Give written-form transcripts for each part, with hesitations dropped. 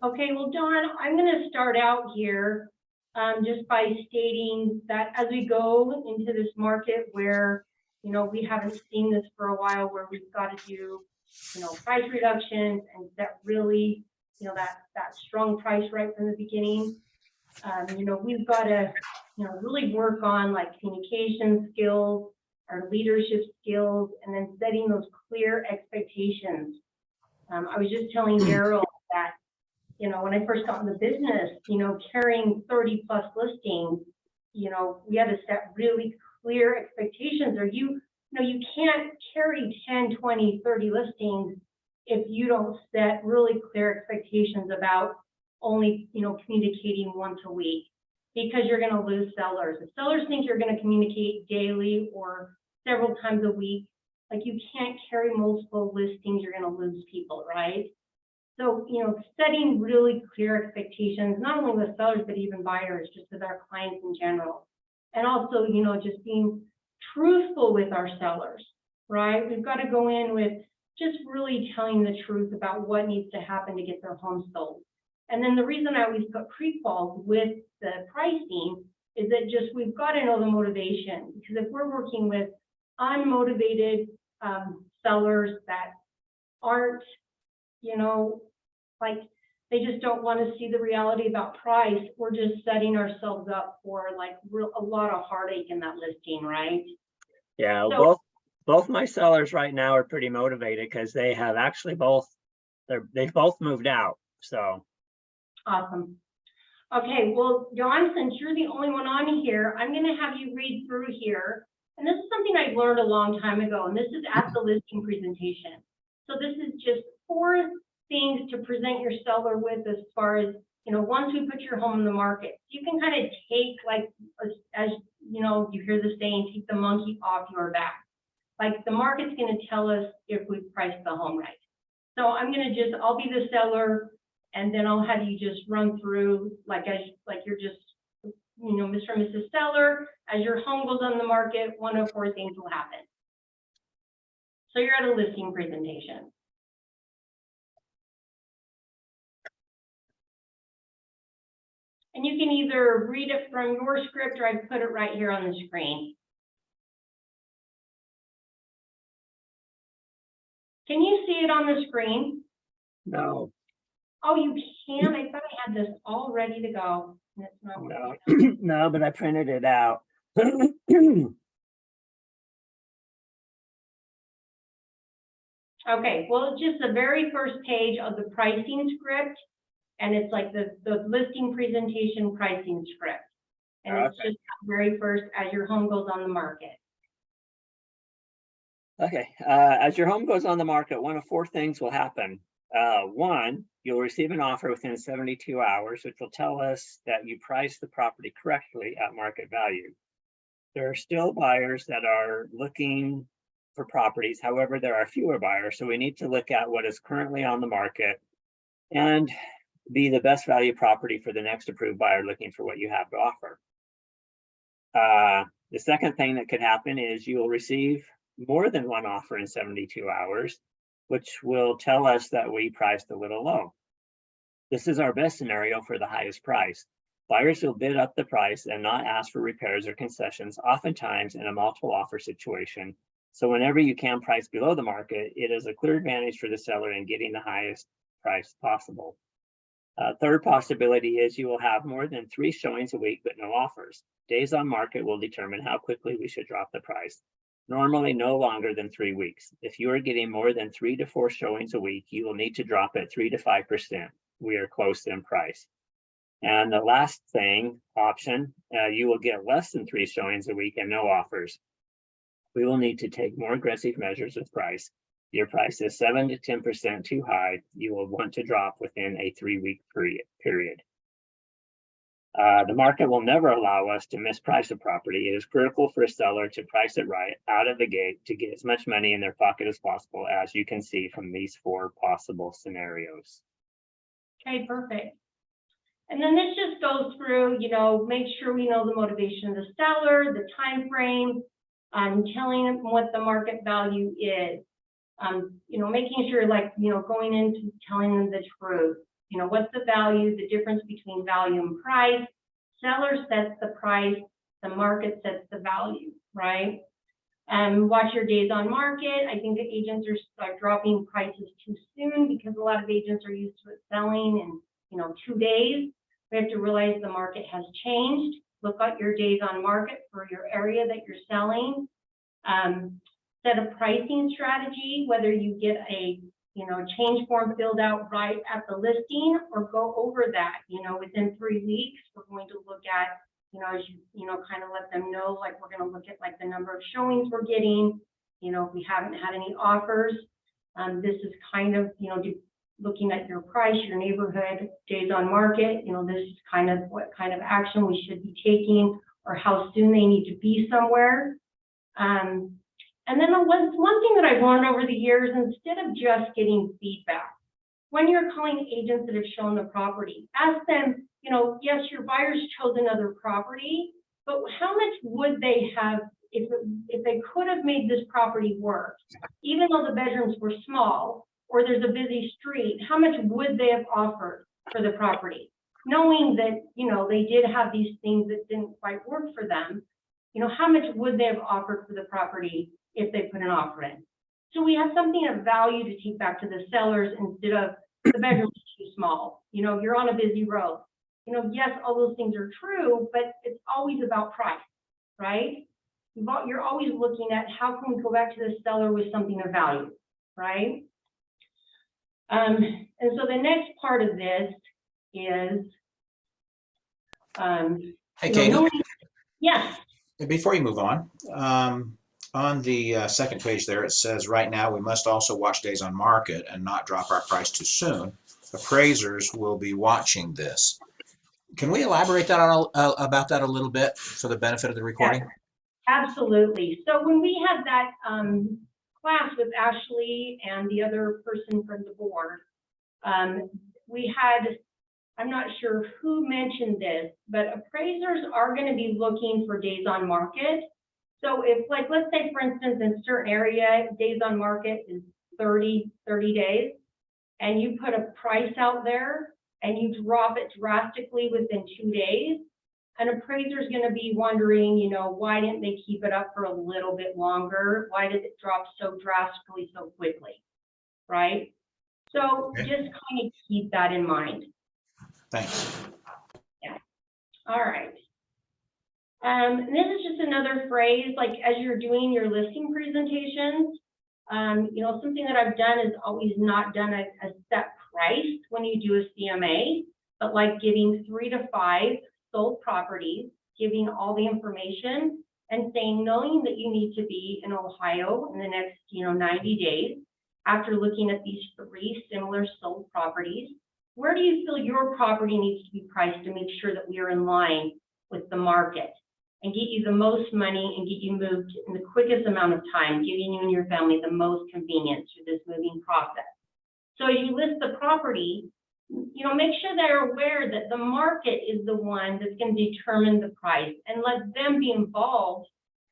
Okay, well, Dawn, I'm going to start out here just by stating that as we go into this market where, we haven't seen this for a while, where we've got to do, price reductions and that really, that strong price right from the beginning. We've got to, really work on like communication skills, our leadership skills, and then setting those clear expectations. I was just telling Daryl that, when I first got in the business, carrying 30 plus listings, we had to set really clear expectations, or you can't carry 10, 20, 30 listings if you don't set really clear expectations about only, communicating once a week, because you're going to lose sellers. If sellers think you're going to communicate daily or several times a week, like you can't carry multiple listings, you're going to lose people, right? So, setting really clear expectations, not only with sellers, but even buyers, just with our clients in general. And also, just being truthful with our sellers, right? We've got to go in with just really telling the truth about what needs to happen to get their home sold. And then the reason I always put pre-quals with the pricing is that just we've got to know the motivation, because if we're working with unmotivated sellers that aren't, like they just don't want to see the reality about price, we're just setting ourselves up for like a lot of heartache in that listing, right? Yeah, so, both my sellers right now are pretty motivated because they have actually they've both moved out. So awesome. Okay, well, Dawn, since you're the only one on here, I'm going to have you read through here. And this is something I learned a long time ago, and this is at the listing presentation. So this is just 4 things to present your seller with as far as, once we put your home in the market. You can kind of take, like, as you hear the saying, take the monkey off your back. Like the market's going to tell us if we've priced the home right. So I'm going to I'll be the seller, and then I'll have you just run through, like you're just, Mr. and Mrs. Seller, as your home goes on the market, 1 of 4 things will happen. So you're at a listing presentation. And you can either read it from your script, or I put it right here on the screen. Can you see it on the screen? no. Oh, you can? I thought I had this all ready to go. And it's not No. No, but I printed it out. Okay, well, it's just the very first page of the pricing script, and it's like the listing presentation pricing script. And it's just the very first, as your home goes on the market. Okay, as your home goes on the market, 1 of 4 things will happen. 1, you'll receive an offer within 72 hours, which will tell us that you priced the property correctly at market value. There are still buyers that are looking for properties. However, there are fewer buyers, so we need to look at what is currently on the market and be the best value property for the next approved buyer looking for what you have to offer. The second thing that could happen is you will receive more than 1 offer in 72 hours, which will tell us that we priced a little low. This is our best scenario for the highest price. Buyers will bid up the price and not ask for repairs or concessions, oftentimes in a multiple offer situation. So whenever you can price below the market, it is a clear advantage for the seller in getting the highest price possible. Third possibility is you will have more than 3 showings a week, but no offers. Days on market will determine how quickly we should drop the price. Normally no longer than 3 weeks. If you are getting more than 3 to 4 showings a week, you will need to drop it 3 to 5%. We are close in price. And the last option, you will get less than 3 showings a week and no offers. We will need to take more aggressive measures with price. Your price is 7 to 10% too high. You will want to drop within a 3-week period. The market will never allow us to misprice a property. It is critical for a seller to price it right out of the gate to get as much money in their pocket as possible, as you can see from these 4 possible scenarios. Okay, perfect. And then this just goes through, make sure we know the motivation of the seller, the time frame, telling them what the market value is. Making sure, like, going into telling them the truth. What's the value, the difference between value and price. Seller sets the price, the market sets the value, right? Watch your days on market. I think the agents are dropping prices too soon because a lot of agents are used to it selling in 2 days. We have to realize the market has changed. Look at your days on market for your area that you're selling. Set a pricing strategy, whether you get a change form filled out right at the listing or go over that. Within 3 weeks, we're going to look at, as you kind of let them know, like, we're going to look at like the number of showings we're getting. If we haven't had any offers, this is kind of looking at your price, your neighborhood, days on market. This is kind of what kind of action we should be taking or how soon they need to be somewhere. And then one thing that I've learned over the years, instead of just getting feedback, when you're calling agents that have shown the property, ask them, yes, your buyers chose another property, but how much would they have if they could have made this property work, even though the bedrooms were small or there's a busy street, how much would they have offered for the property? Knowing that, they did have these things that didn't quite work for them, how much would they have offered for the property if they put an offer in? So we have something of value to take back to the sellers instead of the bedroom's too small. You're on a busy road. Yes, all those things are true, but it's always about price, right? You're always looking at how can we go back to the seller with something of value, right? And so the next part of this is, Hey, Katie. Yes. Before you move on the second page there, it says, right now, we must also watch days on market and not drop our price too soon. Appraisers will be watching this. Can we elaborate about that a little bit for the benefit of the recording? Yes, absolutely. So when we had that class with Ashley and the other person from the board, we had, I'm not sure who mentioned this, but appraisers are going to be looking for days on market. So if, like, let's say, for instance, in a certain area, days on market is 30 days, and you put a price out there and you drop it drastically within 2 days, an appraiser is going to be wondering, why didn't they keep it up for a little bit longer? Why did it drop so drastically so quickly, right? So Okay. just kind of keep that in mind. Thanks. Yeah. All right. This is just another phrase, like, as you're doing your listing presentations, something that I've done is always not done a set price when you do a CMA, but like giving 3 to 5 sold properties, giving all the information and saying, knowing that you need to be in Ohio in the next, 90 days, after looking at these 3 similar sold properties, where do you feel your property needs to be priced to make sure that we are in line with the market and get you the most money and get you moved in the quickest amount of time, giving you and your family the most convenience through this moving process? So as you list the property, make sure they're aware that the market is the one that's going to determine the price, and let them be involved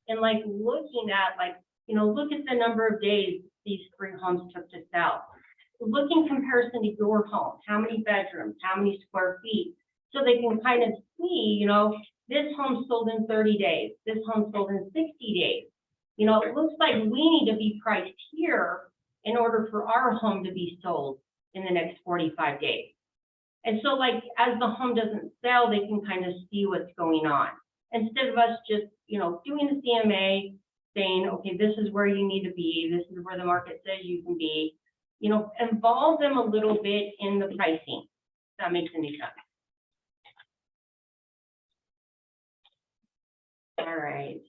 in, like, looking at, like, look at the number of days these 3 homes took to sell. Look in comparison to your home, how many bedrooms, how many square feet, so they can kind of see, this home sold in 30 days, this home sold in 60 days. It looks like we need to be priced here in order for our home to be sold in the next 45 days. And so, like, as the home doesn't sell, they can kind of see what's going on. Instead of us just, doing the CMA, saying, okay, this is where you need to be, this is where the market says you can be, involve them a little bit in the pricing. If that makes any sense. All right.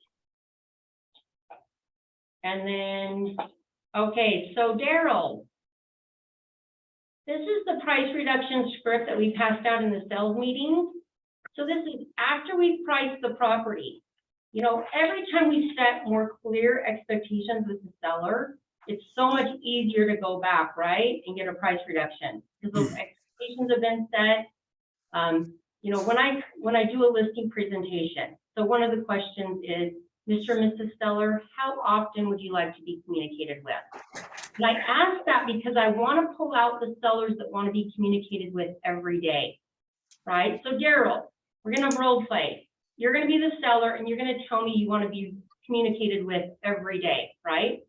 And then, okay, so Daryl, this is the price reduction script that we passed out in the sales meetings. So this is after we've priced the property. Every time we set more clear expectations with the seller, it's so much easier to go back, right, and get a price reduction because those expectations have been set. When I do a listing presentation, so one of the questions is, Mr. and Mrs. Seller, how often would you like to be communicated with? And I ask that because I want to pull out the sellers that want to be communicated with every day, right? So Daryl, we're going to role play. You're going to be the seller and you're going to tell me you want to be communicated with every day, right?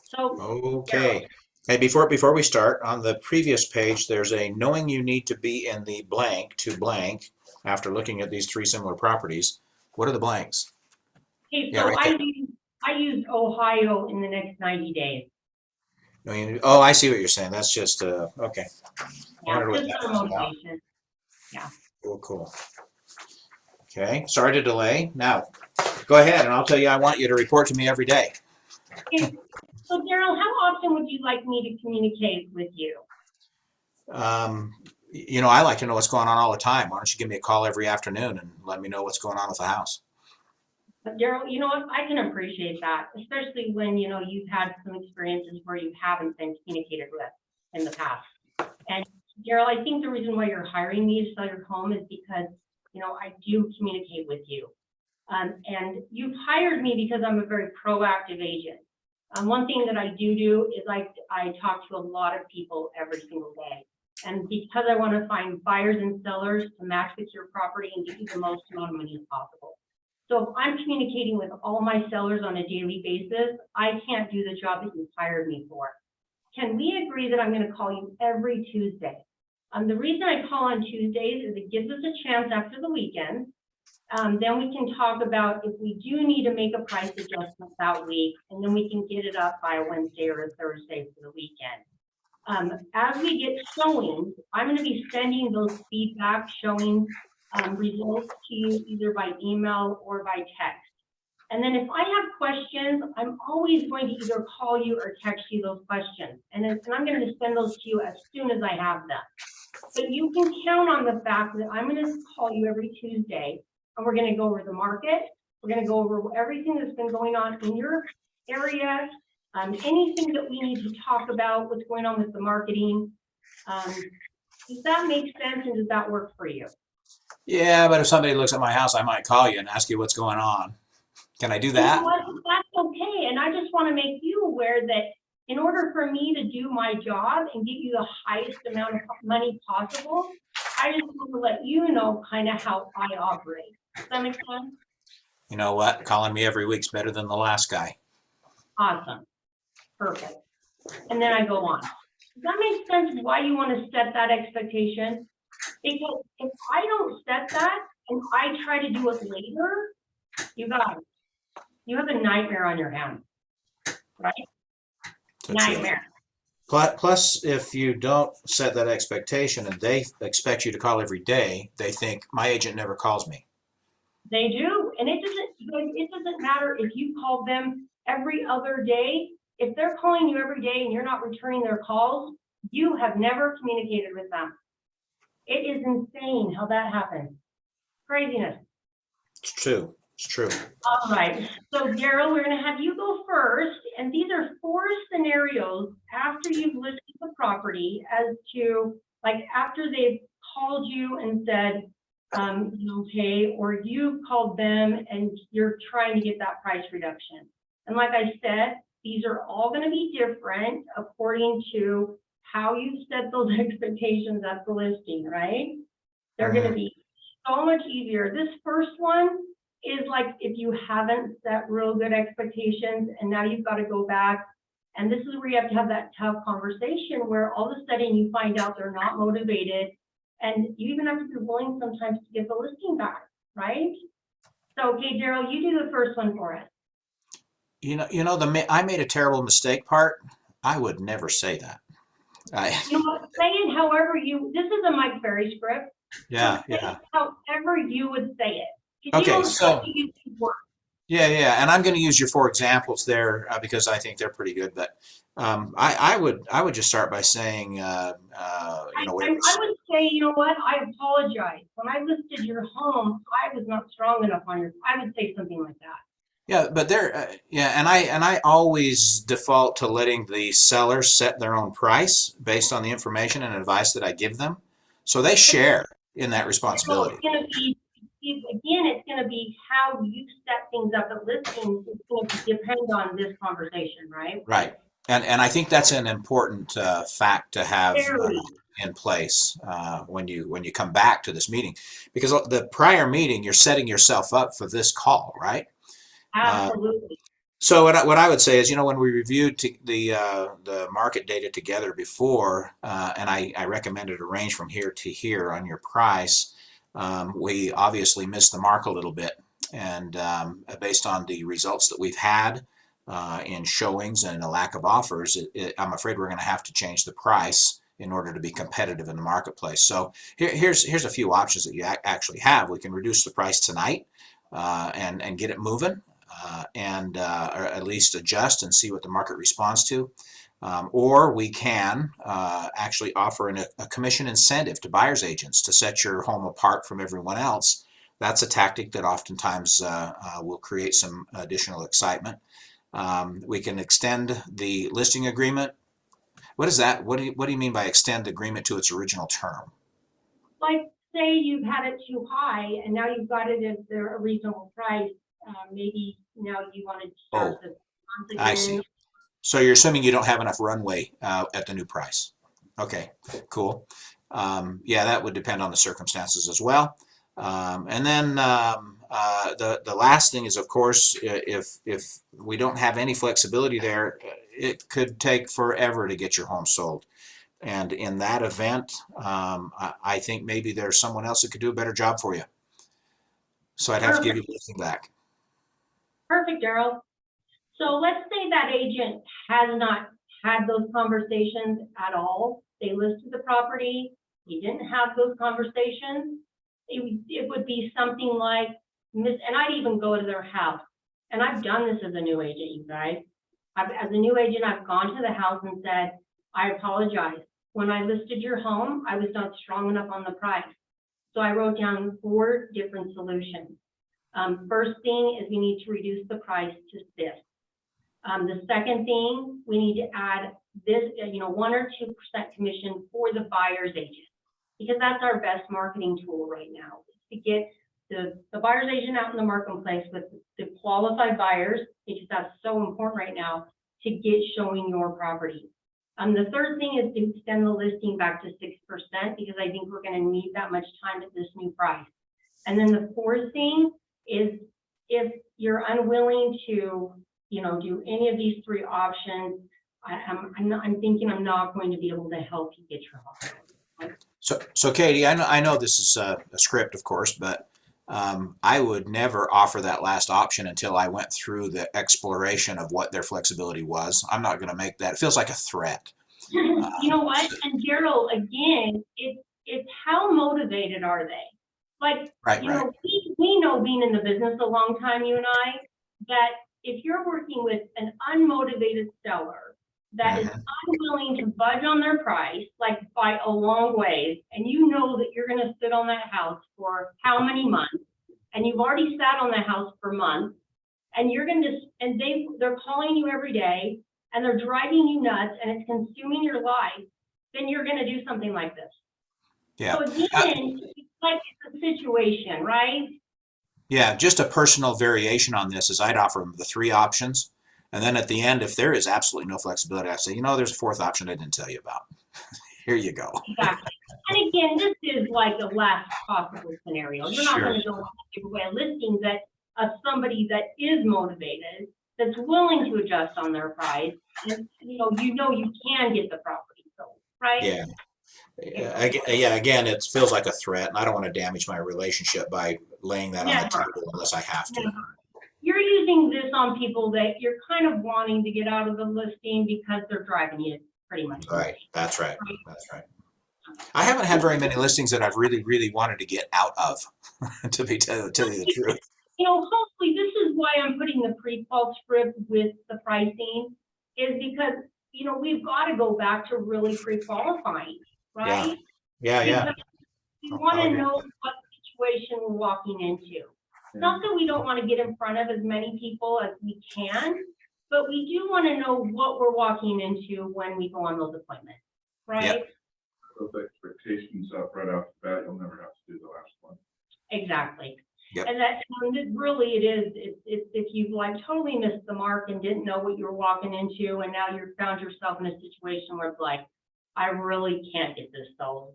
So Okay. Hey, before we start, on the previous page, there's a knowing you need to be in the blank to blank after looking at these three similar properties. What are the blanks? okay, Yeah, so right I used Ohio in the next 90 days. Oh, I see what you're saying. That's just, okay. I Yeah, wondered what just that for was about. motivation. Cool, cool. Okay, sorry to delay. Now, go ahead and I'll tell you I want you to report to me every day. Okay, so Daryl, how often would you like me to communicate with you? I like to know what's going on all the time. Why don't you give me a call every afternoon and let me know what's going on with the house? But Daryl, you know what? I can appreciate that, especially when, you've had some experiences where you haven't been communicated with in the past. And Daryl, I think the reason why you're hiring me to sell your home is because, I do communicate with you. And you've hired me because I'm a very proactive agent. One thing that I do is I talk to a lot of people every single day. And because I want to find buyers and sellers to match with your property and get you the most amount of money as possible. So if I'm communicating with all my sellers on a daily basis, I can't do the job that you hired me for. Can we agree that I'm going to call you every Tuesday? The reason I call on Tuesdays is it gives us a chance after the weekend. Then we can talk about if we do need to make a price adjustment that week, and then we can get it up by a Wednesday or a Thursday for the weekend. As we get showings, I'm going to be sending those feedback showing results to you either by email or by text. And then if I have questions, I'm always going to either call you or text you those questions. And I'm going to send those to you as soon as I have them. But you can count on the fact that I'm going to call you every Tuesday, and we're going to go over the market. We're going to go over everything that's been going on in your area, anything that we need to talk about, what's going on with the marketing. Does that make sense, and does that work for you? Yeah, but if somebody looks at my house, I might call you and ask you what's going on. Can I do that? You know what? That's okay. And I just want to make you aware that in order for me to do my job and get you the highest amount of money possible, I just want to let you know kind of how I operate. Does that make sense? You know what? Calling me every week's better than the last guy. Awesome. Perfect. And then I go on. Does that make sense why you want to set that expectation? Because if I don't set that and I try to do it later, you have a nightmare on your hands, right? Nightmare. Plus, if you don't set that expectation and they expect you to call every day, they think my agent never calls me. They do, and it doesn't matter if you call them every other day. If they're calling you every day and you're not returning their calls, you have never communicated with them. It is insane how that happens. Craziness. It's true. It's true. All right. So Daryl, we're going to have you go first, and these are 4 scenarios after you've listed the property as to like after they've called you and said, okay, or you called them and you're trying to get that price reduction. And like I said, these are all going to be different according to how you set those expectations at the listing, right? They're going to be so much easier. This first one is like if you haven't set real good expectations and now you've got to go back. And this is where you have to have that tough conversation where all of a sudden you find out they're not motivated. And you even have to be willing sometimes to get the listing back, right? So, okay, Daryl, you do the first one for us. I made a terrible mistake part. I would never say that. You know what? Say it however this is a Mike Ferry script. Yeah, so yeah. However you would say it. Okay, so. Yeah, and I'm going to use your 4 examples there because I think they're pretty good. But I would just start by saying, I would say, you know what? I apologize. When I listed your home, I was not strong enough on your. I would say something like that. Yeah, but and I always default to letting the seller set their own price based on the information and advice that I give them, so they share in that responsibility. again, it's going to be how you set things up at listings. It's going to depend on this conversation, right? Right. And I think that's an important fact to have Very. in place when you come back to this meeting, because the prior meeting, you're setting yourself up for this call, right? Absolutely. So what I would say is, when we reviewed the market data together before, and I recommended a range from here to here on your price, we obviously missed the mark a little bit, and based on the results that we've had in showings and a lack of offers, I'm afraid we're going to have to change the price in order to be competitive in the marketplace. So here's a few options that you actually have. We can reduce the price tonight and get it moving. Or at least adjust and see what the market responds to. Or we can actually offer a commission incentive to buyer's agents to set your home apart from everyone else. That's a tactic that oftentimes will create some additional excitement. We can extend the listing agreement. What is that? What do you mean by extend the agreement to its original term? Like, say you've had it too high and now you've got it at a reasonable price. Maybe now you want to start the month again. I see. So you're assuming you don't have enough runway at the new price. Okay, cool. Yeah, that would depend on the circumstances as well. And then the last thing is, of course, if we don't have any flexibility there, it could take forever to get your home sold. And in that event, I think maybe there's someone else that could do a better job for you. So I'd have to give you the listing back. Perfect, Daryl. So let's say that agent has not had those conversations at all. They listed the property. He didn't have those conversations. It would be something like, and I'd even go to their house. And I've done this as a new agent, you guys. As a new agent, I've gone to the house and said, I apologize. When I listed your home, I was not strong enough on the price. So I wrote down 4 different solutions. First thing is we need to reduce the price to this. The second thing, we need to add this, 1 or 2% commission for the buyer's agent, because that's our best marketing tool right now, to get the buyer's agent out in the marketplace with the qualified buyers, because that's so important right now to get showing your property. The third thing is to extend the listing back to 6%, because I think we're going to need that much time at this new price. And then the fourth thing is, if you're unwilling to, do any of these 3 options, I'm thinking I'm not going to be able to help you get your home. So Katie, I know this is a script, of course, but I would never offer that last option until I went through the exploration of what their flexibility was. I'm not going to make that. It feels like a threat. You know what? And Daryl, again, it's how motivated are they? Like, right. We know, being in the business a long time, you and I, that if you're working with an unmotivated seller that is unwilling to budge on their price, like by a long ways, and you know that you're going to sit on that house for how many months, and you've already sat on the house for months, and they're calling you every day, and they're driving you nuts, and it's consuming your life, then you're going to do something like this. Yeah. So again, it's like it's a situation, right? Yeah, just a personal variation on this is I'd offer them the 3 options. And then at the end, if there is absolutely no flexibility, I say, there's a 4th option I didn't tell you about. Here you go. Exactly. And again, this is like a last possible scenario. You're not going to go give away a listing of somebody that is motivated, that's willing to adjust on their price, and you can get the property sold, right? Yeah. Again, it feels like a threat, and I don't want to damage my relationship by laying that on the table unless I have to. You're using this on people that you're kind of wanting to get out of the listing because they're driving you pretty much. Right. That's right. I haven't had very many listings that I've really, really wanted to get out of, to tell you the truth. Hopefully this is why I'm putting the pre-qual script with the pricing, is because, we've got to go back to really pre-qualifying, right? Yeah. Because we want to know what situation we're walking into. Not that we don't want to get in front of as many people as we can, but we do want to know what we're walking into when we go on those appointments, right? Yep. Those expectations up right off the bat, you'll never have to do the last one. Exactly. Yep. And that, really it is, if you've like totally missed the mark and didn't know what you were walking into, and now you've found yourself in a situation where it's like, I really can't get this sold.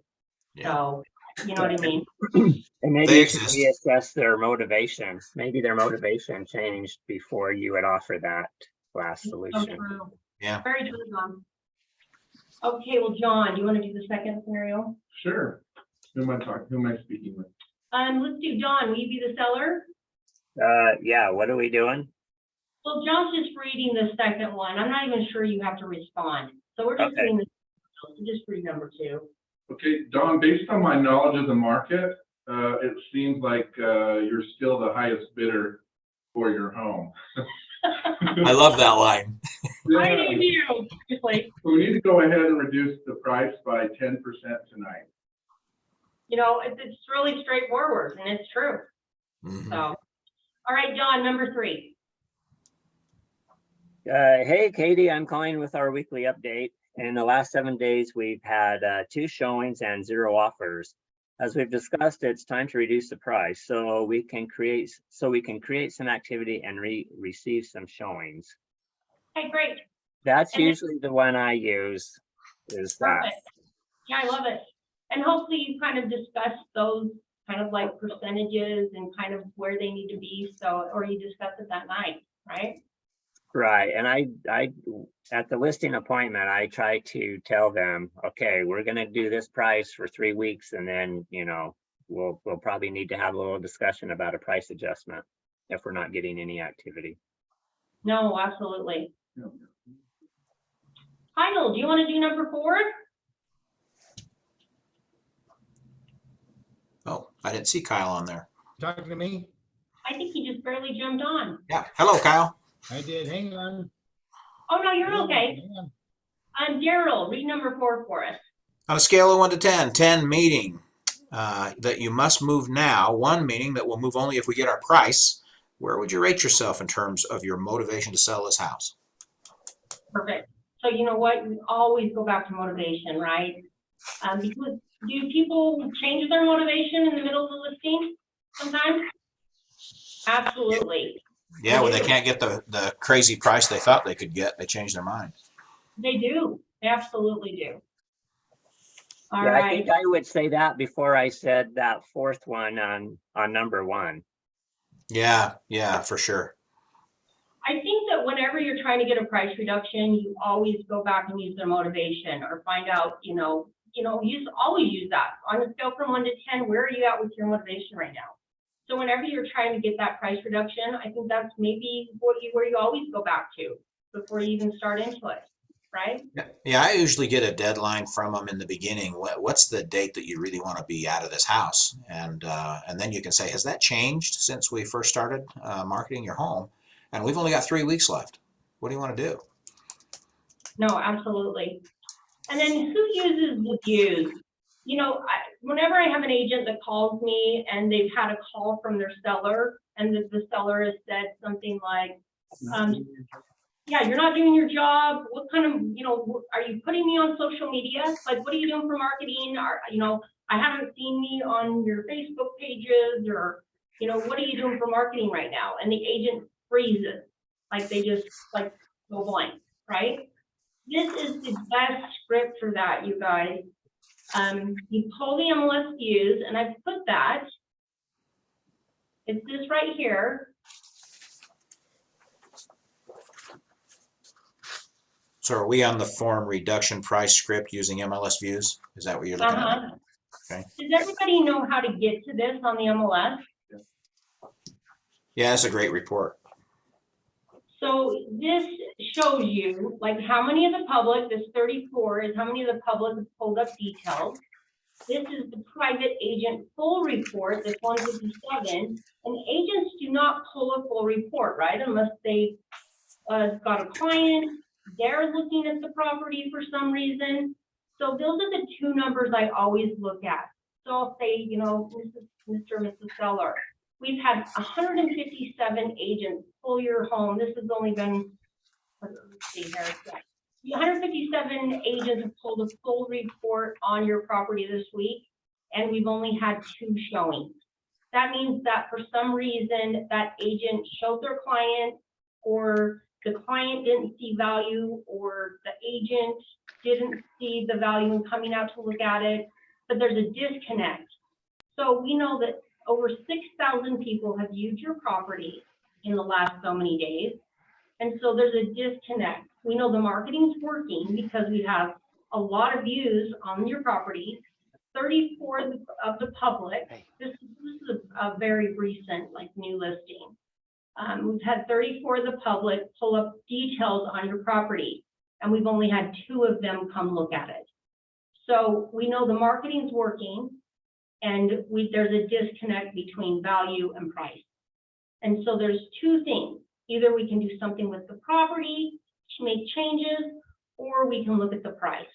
Yeah. So, you know what I mean? And maybe They you should exist. reassess their motivation. Maybe their motivation changed before you would offer that last So solution. true. Yeah. Very true, John. Okay, well, John, do you want to do the second scenario? Sure. Who am I talking? Who am I speaking with? Let's do John. Will you be the seller? Yeah, what are we doing? Well, John's just reading the second one. I'm not even sure you have to respond. So we're just Okay. doing this, so just read number 2. Okay, Don, based on my knowledge of the market, it seems like you're still the highest bidder for your home. I love that line. I need you. Just like, We need to go ahead and reduce the price by 10% tonight. you know, it's really straightforward, and it's true. Mhm. So, all right, John, number 3. Hey, Katie, I'm calling with our weekly update. In the last 7 days, we've had 2 showings and 0 offers. As we've discussed, it's time to reduce the price so we can create some activity and receive some showings. Okay, great. That's And- usually the one I use, is that. Perfect. Yeah, I love it. And hopefully you kind of discuss those kind of like percentages and kind of where they need to be. So, or you discuss it that night, right? Right, and I at the listing appointment, I try to tell them, okay, we're gonna do this price for 3 weeks, and then, you know, we'll probably need to have a little discussion about a price adjustment if we're not getting any activity. No, absolutely. Yeah. Kyle, do you want to do number 4? Oh, I didn't see Kyle on there. Talking to me? I think he just barely jumped on. Yeah. Hello, Kyle. I did. Hang on. Oh, no, you're okay. Hang on. Daryl, read number 4 for us. On a scale of 1 to 10, 10 meaning that you must move now, 1 meaning that we'll move only if we get our price. Where would you rate yourself in terms of your motivation to sell this house? Perfect. So you know what? We always go back to motivation, right? Because do people change their motivation in the middle of the listing sometimes? Absolutely. Yeah, when they can't get the crazy price they thought they could get, they change their mind. They do. They absolutely do. All Yeah, I right. think I would say that before I said that 4th one on number 1. Yeah, for sure. I think that whenever you're trying to get a price reduction, you always go back and use their motivation or find out, always use that. On a scale from 1 to 10, where are you at with your motivation right now? So whenever you're trying to get that price reduction, I think that's maybe where you always go back to before you even start into it, right? Yeah, I usually get a deadline from them in the beginning. What's the date that you really want to be out of this house? And then you can say, has that changed since we first started marketing your home? And we've only got 3 weeks left. What do you want to do? No, absolutely. And then who uses the views? Whenever I have an agent that calls me and they've had a call from their seller and the seller has said something like, yeah, you're not doing your job. What kind of, are you putting me on social media? Like, what are you doing for marketing? I haven't seen me on your Facebook pages or, what are you doing for marketing right now? And the agent freezes, like they just like go blank, right? This is the best script for that, you guys. You pull the MLS views, and I've put that. It's this right here. So are we on the form reduction price script using MLS views? Is that what you're looking at? Okay. Does everybody know how to get to this on the MLS? Yeah, that's a great report. So this shows you like how many of the public, this 34 is how many of the public have pulled up details. This is the private agent full report, this 157. And agents do not pull a full report, right? Unless they got a client, they're looking at the property for some reason. So those are the 2 numbers I always look at. So I'll say, Mr. or Mrs. Seller, we've had 157 agents pull your home. This has only been, let's see here, 157 agents have pulled a full report on your property this week, and we've only had 2 showings. that means that for some reason that agent showed their client, or the client didn't see value, or the agent didn't see the value in coming out to look at it, but there's a disconnect. So we know that over 6,000 people have viewed your property in the last so many days. And so there's a disconnect. We know the marketing's working because we have a lot of views on your property, 34 of the public. This is a very recent, like, new listing. We've had 34 of the public pull up details on your property, and we've only had 2 of them come look at it. So we know the marketing's working, and there's a disconnect between value and price. And so there's 2 things. Either we can do something with the property to make changes, or we can look at the price.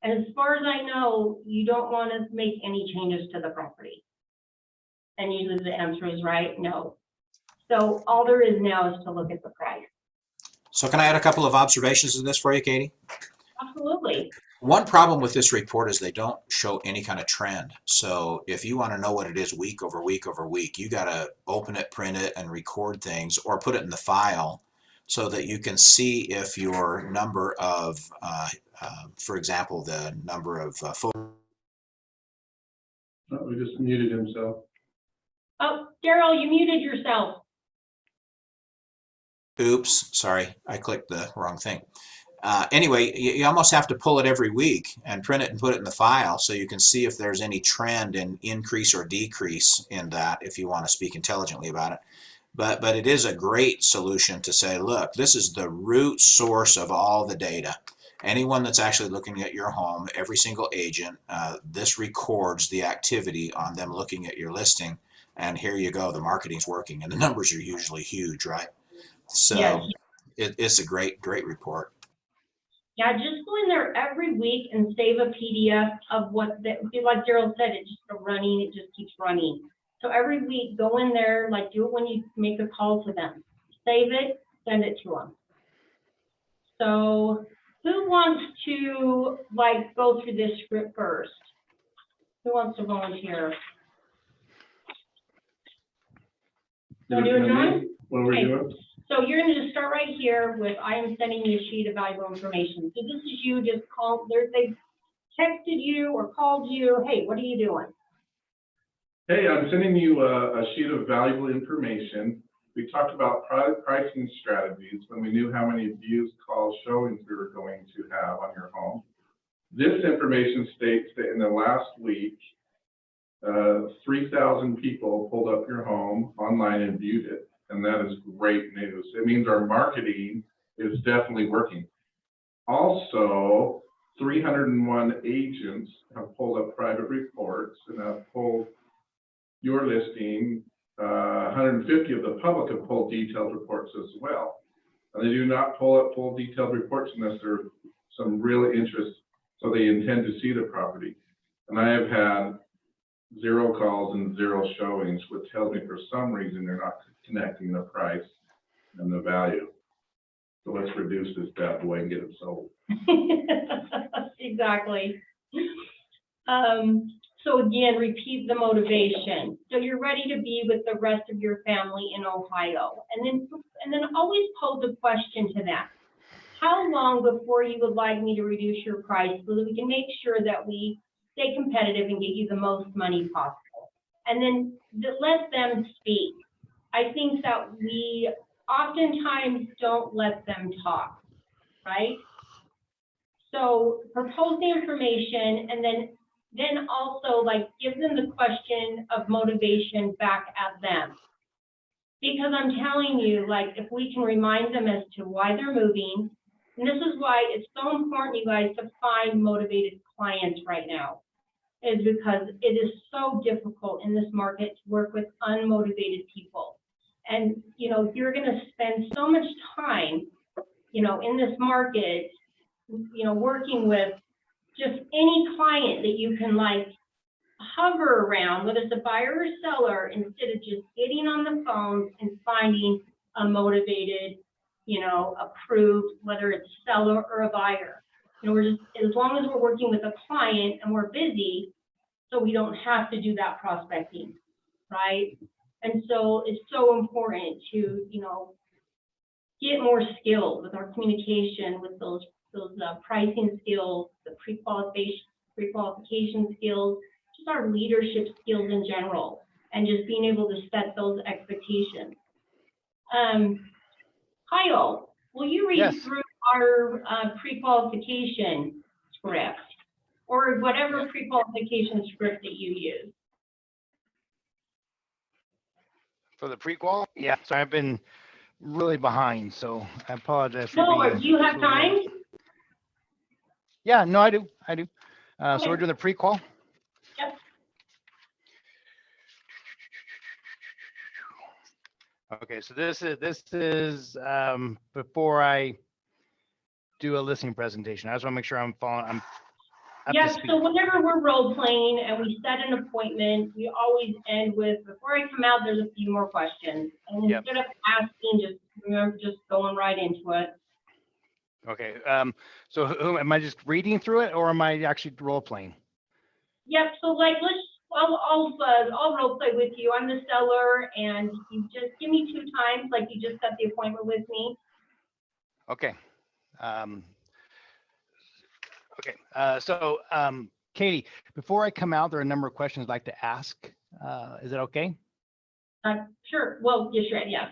And as far as I know, you don't want to make any changes to the property. And usually the answer is right, no. So all there is now is to look at the price. So can I add a couple of observations to this for you, Katie? Absolutely. One problem with this report is they don't show any kind of trend. So if you want to know what it is week over week over week, you got to open it, print it, and record things, or put it in the file so that you can see if your number of, for example, the number of photos. Oh, we just muted himself. Oh, Daryl, you muted yourself. Oops, sorry, I clicked the wrong thing. Anyway, you almost have to pull it every week and print it and put it in the file so you can see if there's any trend in increase or decrease in that, if you want to speak intelligently about it. But it is a great solution to say, look, this is the root source of all the data. Anyone that's actually looking at your home, every single agent, this records the activity on them looking at your listing. And here you go, the marketing's working, and the numbers are usually huge, right? So Yes. it's a great report. Yeah, just go in there every week and save a PDF of what, like Daryl said, it just keeps running. So every week, go in there, like, do it when you make a call to them. Save it, send it to them. So who wants to, like, go through this script first? Who wants to volunteer? You're Wanna do it, looking at John? me? What are we Okay. doing? So you're going to start right here with, I am sending you a sheet of valuable information. So this is you just called, they texted you or called you, hey, what are you doing? Hey, I'm sending you a sheet of valuable information. We talked about pricing strategies when we knew how many views, calls, showings we were going to have on your home. This information states that in the last week, 3,000 people pulled up your home online and viewed it. And that is great news. It means our marketing is definitely working. Also, 301 agents have pulled up private reports and have pulled your listing. 150 of the public have pulled detailed reports as well. And they do not pull up full detailed reports unless there's some real interest, so they intend to see the property. And I have had 0 calls and 0 showings, which tells me for some reason they're not connecting the price and the value. So let's reduce this bad boy and get it sold. Exactly. So again, repeat the motivation. So you're ready to be with the rest of your family in Ohio. And then always pose a question to them. How long before you would like me to reduce your price so that we can make sure that we stay competitive and get you the most money possible? And then let them speak. I think that we oftentimes don't let them talk, right? So propose the information, and then also, like, give them the question of motivation back at them. Because I'm telling you, like, if we can remind them as to why they're moving, and this is why it's so important, you guys, to find motivated clients right now, is because it is so difficult in this market to work with unmotivated people. And, you know, you're going to spend so much time, you know, in this market, you know, working with just any client that you can, like, hover around, whether it's a buyer or seller, instead of just getting on the phone and finding a motivated, you know, approved, whether it's a seller or a buyer. You know, we're just, as long as we're working with a client and we're busy, so we don't have to do that prospecting. right? And so it's so important to, get more skilled with our communication, with those pricing skills, the pre-qualification skills, just our leadership skills in general, and just being able to set those expectations. Kyle, will you read Yes. through our pre-qualification script, or whatever pre-qualification script that you use? For the prequel? Yeah, so I've been really behind, so I apologize for No, being do you have so late. time? Yeah, no, I do. So Okay. we're doing the prequel. Yep. Okay, so this is before I do a listening presentation. I just want to make sure I'm up to Yes, speed. so whenever we're role playing and we set an appointment, we always end with, before I come out, there's a few more questions. And Yep. instead of asking, just remember, just going right into it. Okay, so who am I just reading through it, or am I actually role playing? Yep, so like, I'll role play with you. I'm the seller, and you just give me 2 times, like you just set the appointment with me. Okay. So Katie, before I come out, there are a number of questions I'd like to ask. Is it okay? Sure, well, yes, right, yeah.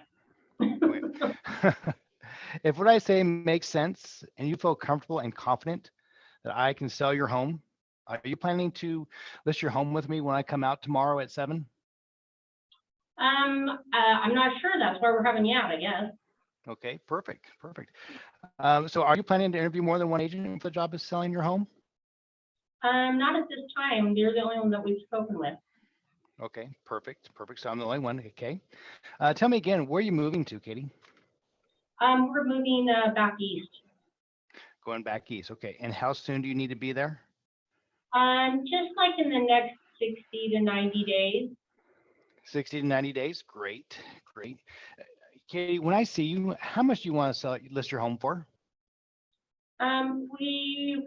If what I say makes sense and you feel comfortable and confident that I can sell your home, are you planning to list your home with me when I come out tomorrow at 7? I'm not sure, that's why we're having you out, I guess. Okay, perfect. So are you planning to interview more than one agent if the job is selling your home? Not at this time, you're the only one that we've spoken with. Okay, perfect. So I'm the only one, okay. Tell me again, where are you moving to, Katie? We're moving back east. Going back east, okay. And how soon do you need to be there? Just like in the next 60 to 90 days. 60 to 90 days, great. Katie, when I see you, how much do you want to list your home for? We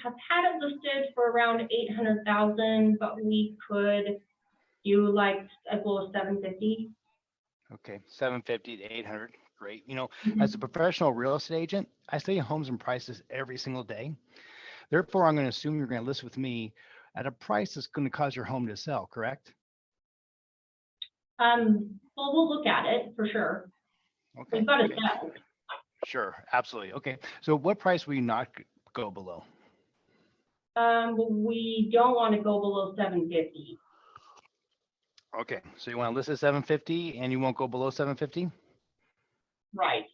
have had it listed for around 800,000, but we could do like as low as 750. Okay, 750 to 800, great. As a professional real estate agent, I study homes and prices every single day. Therefore, I'm going to assume you're going to list with me at a price that's going to cause your home to sell, correct? Well, we'll look at it for sure. Okay. We've got to sell. Sure, absolutely. Okay, so what price will you not go below? We don't want to go below 750. Okay, so you want to list at 750 and you won't go below 750? Right.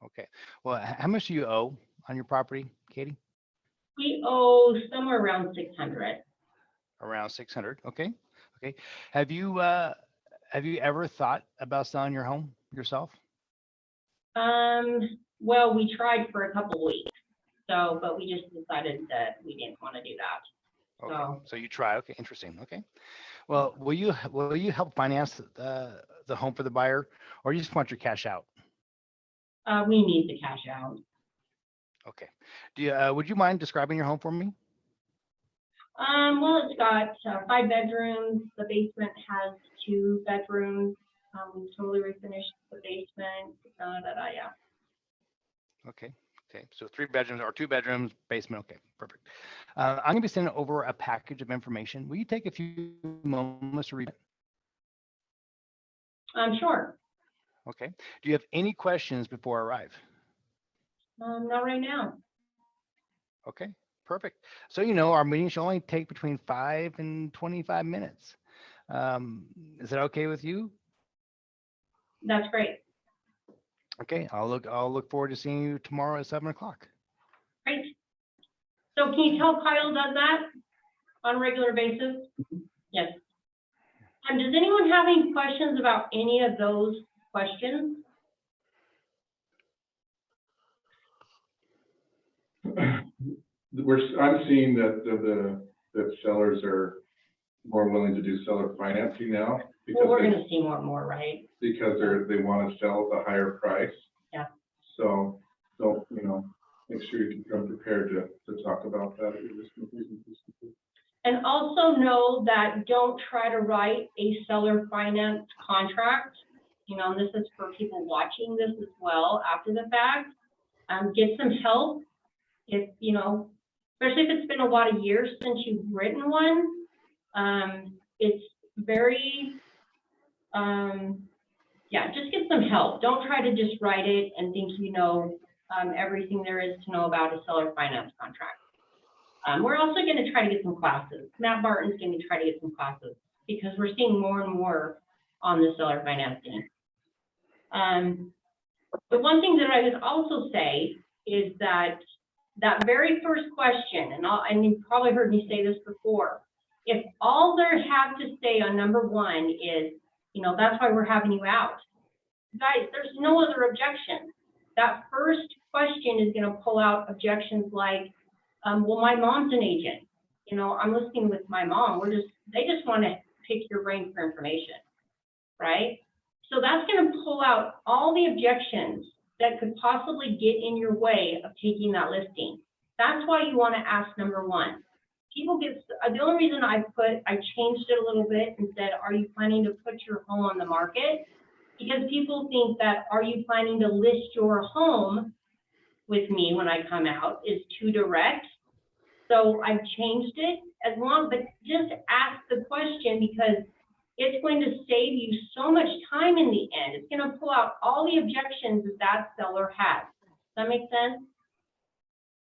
Okay, well, how much do you owe on your property, Katie? We owe somewhere around 600. Around 600, okay. Have you ever thought about selling your home yourself? Well, we tried for a couple of weeks, but we just decided that we didn't want to do that. Okay, so you try, okay, interesting, okay. Well, will you help finance the home for the buyer, or you just want your cash out? We need the cash out. Okay. Would you mind describing your home for me? Well, it's got 5 bedrooms. The basement has 2 bedrooms. We totally refinished the basement. Yeah. Okay. So 3 bedrooms or 2 bedrooms, basement. Okay, perfect. I'm going to be sending over a package of information. Will you take a few moments to read it? Sure. Okay. Do you have any questions before I arrive? Not right now. Okay, perfect. So, our meeting should only take between 5 and 25 minutes. Is that okay with you? That's great. Okay, I'll look forward to seeing you tomorrow at 7 o'clock. Great. So can you tell Kyle does that on a regular basis? Yes. Does anyone have any questions about any of those questions? I'm seeing that sellers are more willing to do seller financing now. Well, we're gonna see more and more, right? Because they want to sell at a higher price. Yeah. So, make sure you can come prepared to talk about that at your listening presentation. And also know that don't try to write a seller finance contract. You know, and this is for people watching this as well after the fact. Get some help if, you know, especially if it's been a lot of years since you've written one. It's very, yeah, just get some help. Don't try to just write it and think you know everything there is to know about a seller finance contract. We're also going to try to get some classes. Matt Barton's going to try to get some classes because we're seeing more and more on the seller financing. The one thing that I would also say is that that very first question, and you've probably heard me say this before, if all they have to say on number one is, you know, that's why we're having you out. Guys, there's no other objection. That first question is going to pull out objections like, well, my mom's an agent. You know, I'm listening with my mom. They just want to pick your brain for information, right? So that's going to pull out all the objections that could possibly get in your way of taking that listing. That's why you want to ask number one. People get, the only reason I changed it a little bit and said, are you planning to put your home on the market? Because people think that, are you planning to list your home with me when I come out is too direct. So I've changed it but just ask the question because it's going to save you so much time in the end. It's going to pull out all the objections that seller has. Does that make sense?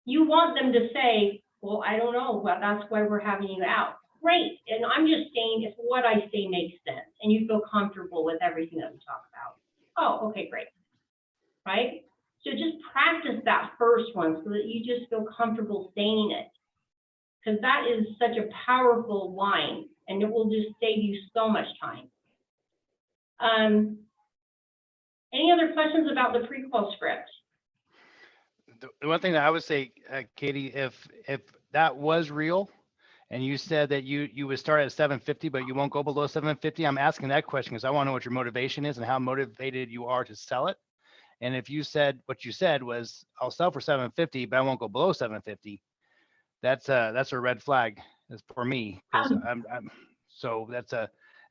You want them to say, well, I don't know, well, that's why we're having you out. Great, and I'm just saying if what I say makes sense and you feel comfortable with everything that we talk about. Oh, okay, great, right? So just practice that first one so that you just feel comfortable saying it. Because that is such a powerful line and it will just save you so much time. Any other questions about the prequel script? The one thing that I would say, Katie, if that was real, and you said that you would start at 750, but you won't go below 750, I'm asking that question because I want to know what your motivation is and how motivated you are to sell it. And if you said what you said was, I'll sell for 750, but I won't go below 750, that's a red flag for me because so that's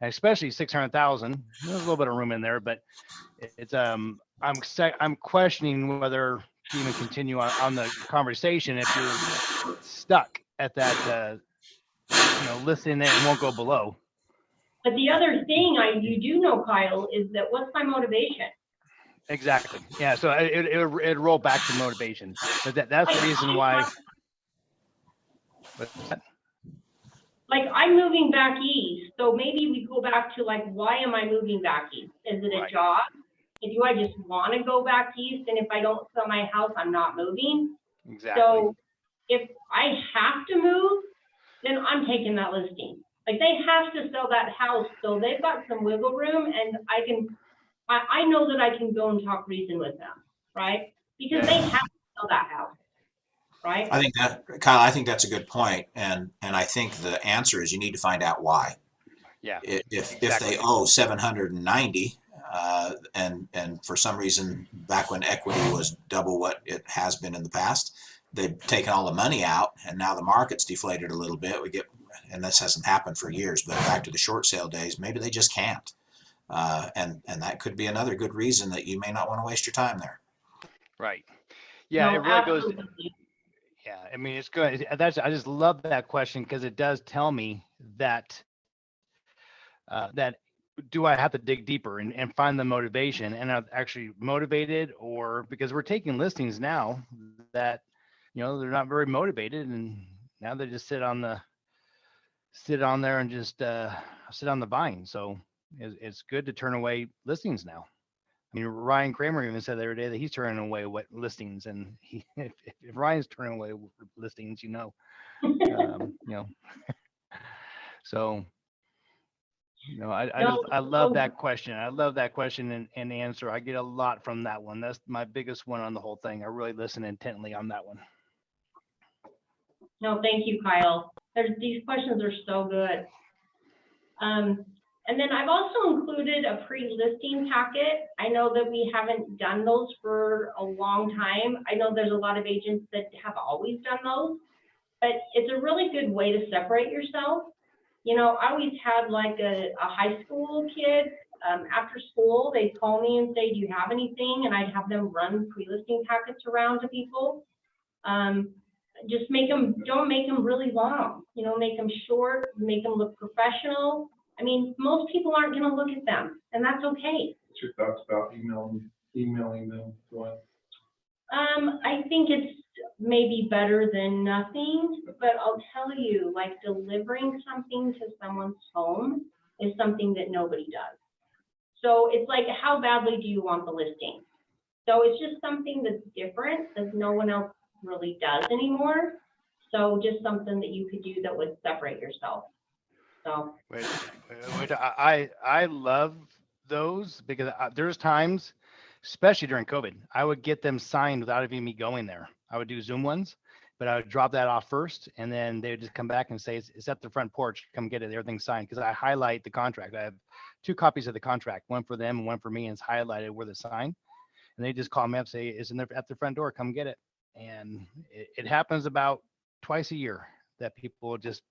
especially 600,000. There's a little bit of room in there, but it's I'm questioning whether to even continue on the conversation if you're stuck at that listing there and won't go below. But the other thing you do know, Kyle, is that what's my motivation? Exactly. Yeah. So it roll back to motivation. But that's the reason why. Like I'm moving back east, so maybe we go back to like, why am I moving back east? Is it a job? Do I just want to go back east? And if I don't sell my house, I'm not moving. Exactly. So if I have to move, then I'm taking that listing. Like they have to sell that house, so they've got some wiggle room, and I know that I can go and talk reason with them, right? Because they have to sell that house, right? Kyle, I think that's a good point, and I think the answer is you need to find out why. Yeah. If they owe 790, and for some reason back when equity was double what it has been in the past, they've taken all the money out, and now the market's deflated a little bit. And this hasn't happened for years, but back to the short sale days, maybe they just can't. And that could be another good reason that you may not want to waste your time there. Right. Yeah, No, it really absolutely. goes. Yeah, I mean, it's good. I just love that question because it does tell me that that do I have to dig deeper and find the motivation, and I'm actually motivated, or because we're taking listings now that they're not very motivated, and now they just sit on there and just sit on the vine. So it's good to turn away listings now. I mean, Ryan Kramer even said the other day that he's turning away what listings, and if Ryan's turning away listings, so I love that question. I love that question and the answer. I get a lot from that one. That's my biggest one on the whole thing. I really listen intently on that one. No, thank you, Kyle. These questions are so good. And then I've also included a pre-listing packet. I know that we haven't done those for a long time. I know there's a lot of agents that have always done those, but it's a really good way to separate yourself. You know, I always had like a high school kid, after school, they'd call me and say, do you have anything? And I'd have them run pre-listing packets around to people. Just don't make them really long, you know, make them short, make them look professional. I mean, most people aren't going to look at them, and that's okay. What's your thoughts about emailing them? I think it's maybe better than nothing, but I'll tell you, like delivering something to someone's home is something that nobody does. So it's like, how badly do you want the listing? So it's just something that's different that no one else really does anymore. So just something that you could do that would separate yourself. So Wait, I love those because there's times, especially during COVID, I would get them signed without even me going there. I would do Zoom ones, but I would drop that off first, and then they would just come back and say, it's at the front porch, come get it, everything's signed, because I highlight the contract. I have 2 copies of the contract, one for them and one for me, and it's highlighted where the sign. And they just call me up, say, it's at the front door, come get it. And it happens about twice a year that people just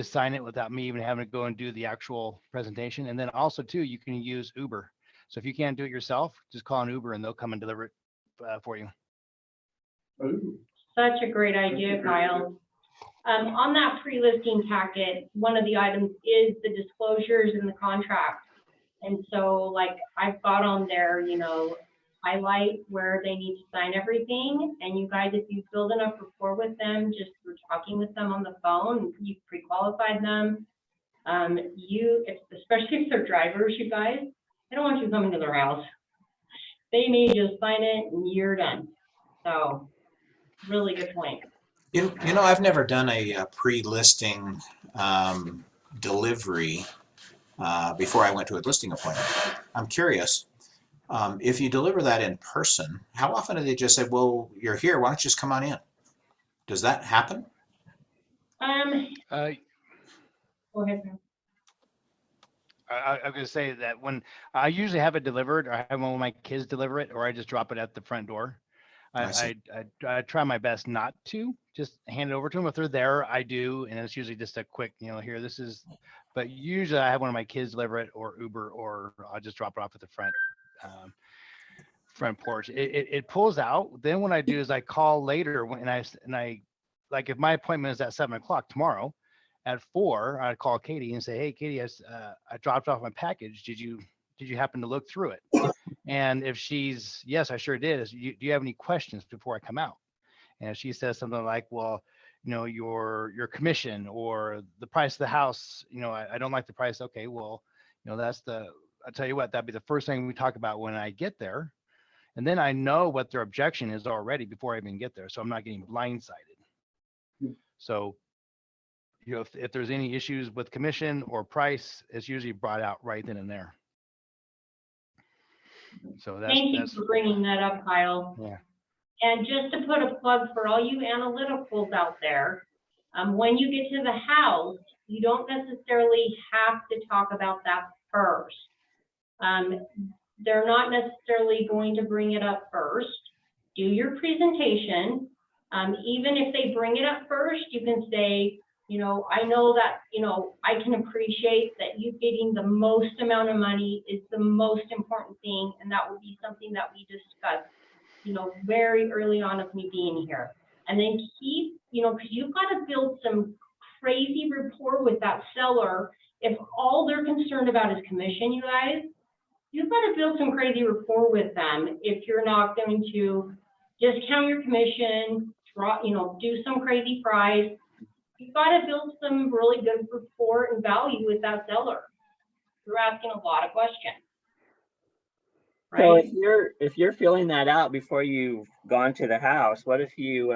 sign it without me even having to go and do the actual presentation. And then also too, you can use Uber. So if you can't do it yourself, just call an Uber and they'll come and deliver it for you. Ooh. such a great idea, Kyle. On that pre-listing packet, one of the items is the disclosures in the contract. And so like I've got on there, you know, highlight where they need to sign everything. And you guys, if you build enough rapport with them, just through talking with them on the phone, you've pre-qualified them. Especially if they're drivers, you guys, they don't want you coming to their house. They need to just sign it and you're done. So really good point. You know, I've never done a pre-listing delivery before I went to a listing appointment. I'm curious, if you deliver that in person, how often do they just say, well, you're here, why don't you just come on in? Does that happen? Go ahead, Pam. I'm going to say that when I usually have it delivered, or I have one of my kids deliver it, or I just drop it at the front door. I try my best not to just hand it over to them. If they're there, I do, and it's usually just a quick, you know, here, this is. But usually I have one of my kids deliver it, or Uber, or I'll just drop it off at the front porch. It pulls out. Then what I do is I call later and I like if my appointment is at 7 o'clock tomorrow. At 4, I'd call Katie and say, hey, Katie, I dropped off my package. Did you happen to look through it? And if she's, yes, I sure did. Do you have any questions before I come out? And if she says something like, well, you know, your commission or the price of the house, you know, I don't like the price. Okay, well, you know, I'll tell you what, that'd be the first thing we talk about when I get there. And then I know what their objection is already before I even get there. So I'm not getting blindsided. So, you know, if there's any issues with commission or price, it's usually brought out right then and there. So Thank you for bringing that up, Kyle. Yeah. And just to put a plug for all you analyticals out there, when you get to the house, you don't necessarily have to talk about that first. They're not necessarily going to bring it up first. Do your presentation. Even if they bring it up first, you can say, you know, I know that, you know, I can appreciate that you getting the most amount of money is the most important thing. And that will be something that we discuss, you know, very early on of me being here. And then keep, you know, because you've got to build some crazy rapport with that seller. If all they're concerned about is commission, you guys, you've got to build some crazy rapport with them. If you're not going to discount your commission, you know, do some crazy price, you've got to build some really good rapport and value with that seller. You're asking a lot of questions. Right? So if you're filling that out before you've gone to the house, what if you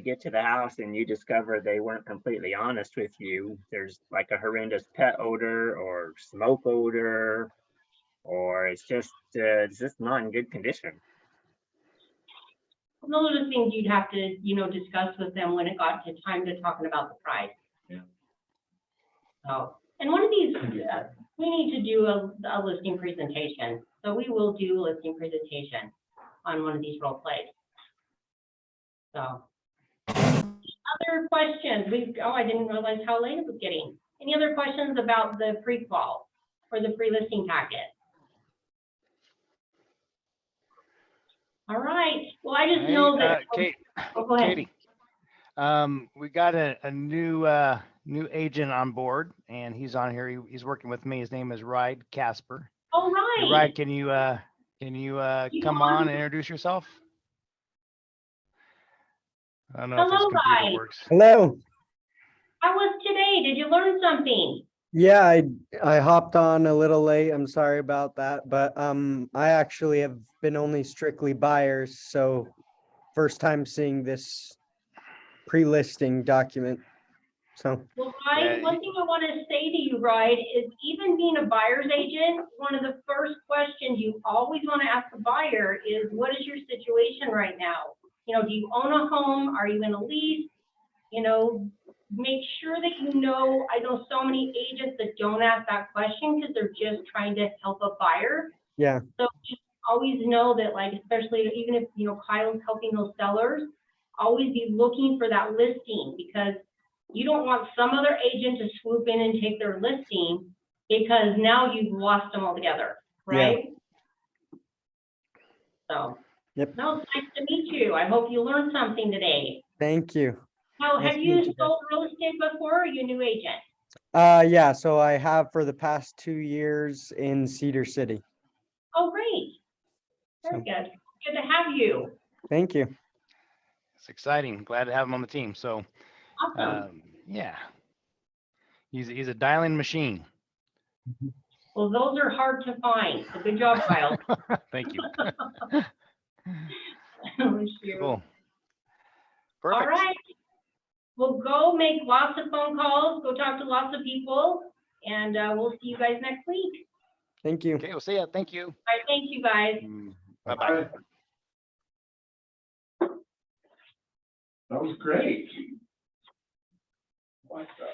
get to the house and you discover they weren't completely honest with you? There's like a horrendous pet odor or smoke odor, or it's just not in good condition. Those are the things you'd have to, you know, discuss with them when it got to time to talking about the price. Yeah. So, and one of these, we need to do a listing presentation. So we will do a listing presentation on one of these role plays. So, other questions? I didn't realize how late it was getting. Any other questions about the pre-qual or the pre-listing packet? All right, well, I just know that. Kate, Oh, go ahead. Katie, we got a new agent on board, and he's on here. He's working with me. His name is Ride Casper. All Hey, right. Ride, can you come on and introduce yourself? I don't know if his Hello, computer Ride. works. Hello. How was today? Did you learn something? Yeah, I hopped on a little late. I'm sorry about that, but I actually have been only strictly buyers, so first time seeing this pre-listing document. So Well, Ride, Yeah, one thing I want to say to you, Ride, is even being a buyer's agent, one of the first questions you always want to ask a buyer is, what is your situation right now? You know, do you own a home? Are you in a lease? You know, make sure that you know. I know so many agents that don't ask that question because they're just trying to help a buyer. yeah, So just always know that, like, especially even if, you know, Kyle's helping those sellers, always be looking for that listing, because you don't want some other agent to swoop in and take their listing, because now you've lost them altogether, right? So, Yep. no, it's nice to meet you. I hope you learned something today. thank you. Now, Nice have to you meet you, guys. sold real estate before, or are you a new agent? Yeah, so I have for the past 2 years in Cedar City. Oh, great. Very So, good. Good to have you. thank you. it's exciting. Glad to have him on the team. So, Awesome. yeah, he's a dialing machine. Well, those are hard to find. So good job, Kyle. Thank you. Oh, shoot. Cool. All Perfect. right. Well, go make lots of phone calls, go talk to lots of people, and we'll see you guys next week. Thank you. Okay, we'll see ya. Thank you. All right, thank you, guys. Bye-bye. That was great. I like that.